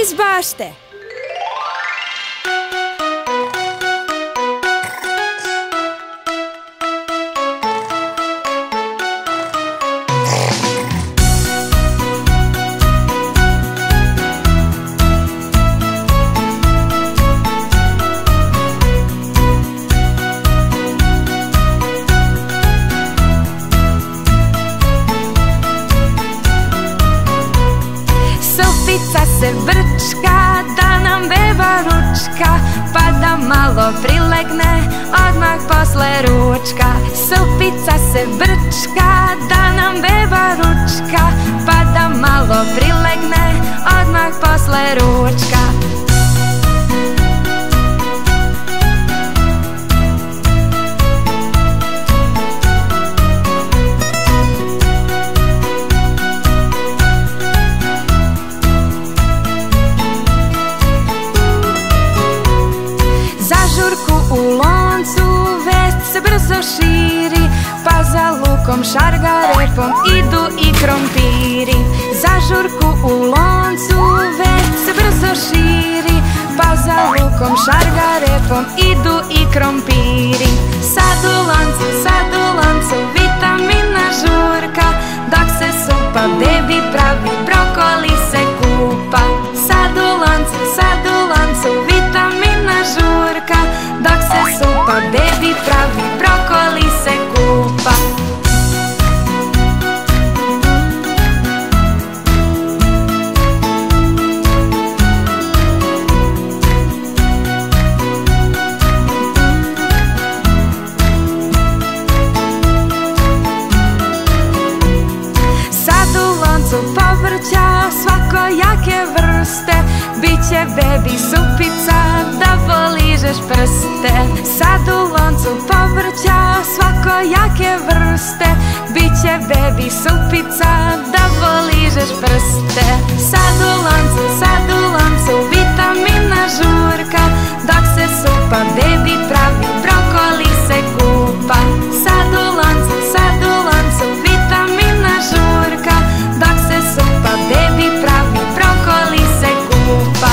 iz bašte. Supica se brčka, da nam beba ručka, pa da malo prilegne odmah posle ručka. Supica se brčka, da nam beba ručka, pa da malo prilegne odmah posle ručka. U loncu vest se brzo širi, pa za lukom, šargarepom idu i krompiri. Za žurku u loncu vest se brzo širi, pa za lukom, šargarepom idu i krompiri. Sad u loncu vitamina žurka, dok se supa bebi pravi, brokoli se kupa. Sad u loncu vitamina žurka, dok se supa bebi pravi, brokoli se kupa. Sad u loncu povrća svakojake vrste, biće bebi supica da poližeš prste. Sad u loncu povrća svakojake vrste, biće bebi supica da poližeš prste. Sad u loncu vitamina žurka, dok se supa bebi pravi, brokoli se kupa. Sad u loncu vitamina žurka, dok se supa bebi pravi, brokoli se kupa.